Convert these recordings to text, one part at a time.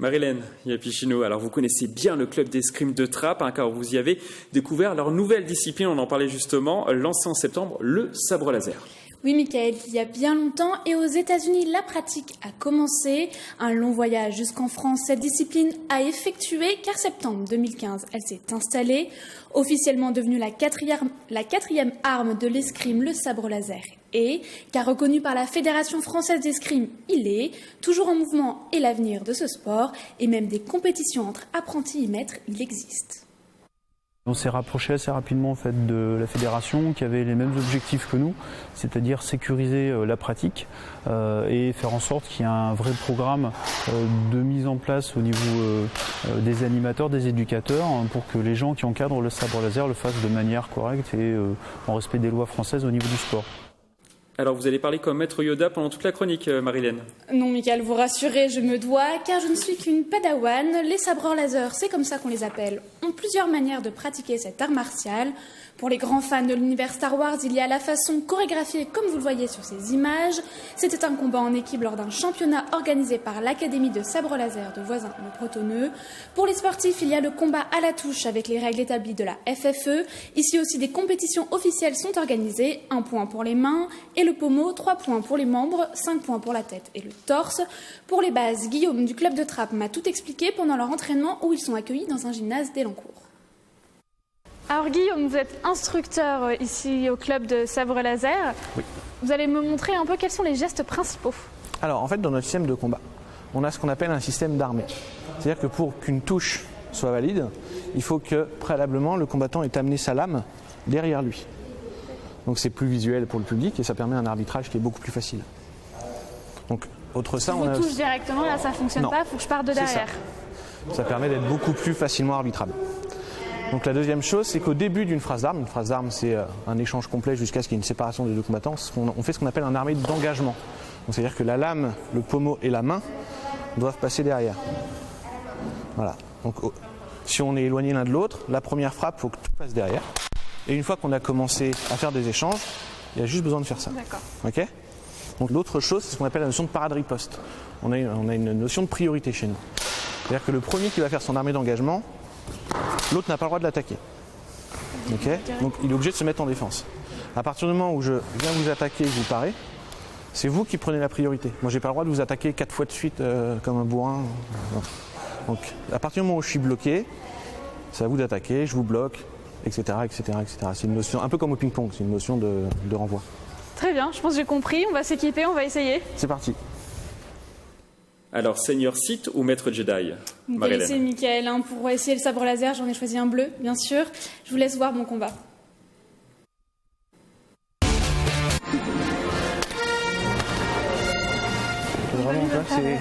Marie-Hélène Yapichino, alors vous connaissez bien le club d'escrime de Trappes, car vous y avez découvert leur nouvelle discipline, on en parlait justement, lancée en septembre, le sabre laser. Oui, Michael, il y a bien longtemps et aux États-Unis, la pratique a commencé. Un long voyage jusqu'en France, cette discipline a effectué car septembre 2015, elle s'est installée, officiellement devenue la quatrième arme de l'escrime, le sabre laser. Et, car reconnu par la Fédération française d'escrime, il est toujours en mouvement et l'avenir de ce sport, et même des compétitions entre apprentis et maîtres, il existe. On s'est rapproché assez rapidement en fait, de la fédération qui avait les mêmes objectifs que nous, c'est-à-dire sécuriser la pratique et faire en sorte qu'il y ait un vrai programme de mise en place au niveau des animateurs, des éducateurs, pour que les gens qui encadrent le sabre laser le fassent de manière correcte et en respect des lois françaises au niveau du sport. Alors vous allez parler comme maître Yoda pendant toute la chronique, Marie-Hélène. Non, Michael, vous rassurez, je me dois, car je ne suis qu'une padawan. Les sabreurs laser, c'est comme ça qu'on les appelle, ont plusieurs manières de pratiquer cet art martial. Pour les grands fans de l'univers Star Wars, il y a la façon chorégraphiée, comme vous le voyez sur ces images. C'était un combat en équipe lors d'un championnat organisé par l'Académie de sabre laser de Voisins le Bretonneux. Pour les sportifs, il y a le combat à la touche avec les règles établies de la FFE. Ici aussi, des compétitions officielles sont organisées. 1 point pour les mains et le pommeau, 3 points pour les membres, 5 points pour la tête et le torse. Pour les bases, Guillaume du club de Trappes m'a tout expliqué pendant leur entraînement où ils sont accueillis dans un gymnase d'Elancourt. Alors Guillaume, vous êtes instructeur ici au club de sabre laser. Oui. Vous allez me montrer un peu quels sont les gestes principaux. Alors en fait dans notre système de combat, on a ce qu'on appelle un système d'armée. C'est-à-dire que pour qu'une touche soit valide, il faut que préalablement le combattant ait amené sa lame derrière lui. Donc c'est plus visuel pour le public et ça permet un arbitrage qui est beaucoup plus facile. Donc autre ça, on a... touche directement, là ça fonctionne pas, il faut que je parte de derrière. Ça permet d'être beaucoup plus facilement arbitrable. Donc la deuxième chose, c'est qu'au début d'une phrase d'arme, une phrase d'arme c'est un échange complet jusqu'à ce qu'il y ait une séparation des deux combattants, on fait ce qu'on appelle un armée d'engagement. Donc c'est-à-dire que la lame, le pommeau et la main doivent passer derrière. Voilà. Donc si on est éloigné l'un de l'autre, la première frappe, il faut que tout passe derrière. Et une fois qu'on a commencé à faire des échanges, il y a juste besoin de faire ça. D'accord. Okay ? Donc l'autre chose, c'est ce qu'on appelle la notion de parade-riposte. On a une notion de priorité chez nous. C'est-à-dire que le premier qui va faire son armée d'engagement, l'autre n'a pas le droit de l'attaquer. Okay ? Donc il est obligé de se mettre en défense. À partir du moment où je viens vous attaquer et que vous parez, c'est vous qui prenez la priorité. Moi j'ai pas le droit de vous attaquer 4 fois de suite comme un bourrin. Non. Donc à partir du moment où je suis bloqué, c'est à vous d'attaquer, je vous bloque, etc. etc., etc. C'est une notion, un peu comme au ping-pong, c'est une notion de renvoi. Très bien, je pense que j'ai compris, on va s'équiper, on va essayer. C'est parti. Alors, Seigneur Sith ou Maître Jedi, Marie-Hélène? C'est Michael, pour essayer le sabre laser, j'en ai choisi un bleu, bien sûr. Je vous laisse voir mon combat. Vraiment, c'est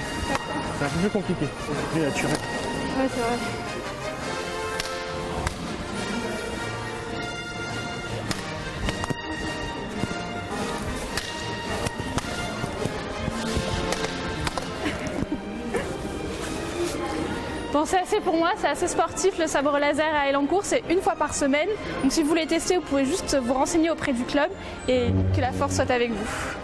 un peu plus compliqué, c'est plus naturel. Ouais, c'est vrai. Bon, c'est assez pour moi, c'est assez sportif le sabre laser à Elancourt, c'est 1 fois par semaine. Donc si vous voulez tester, vous pouvez juste vous renseigner auprès du club et que la force soit avec vous.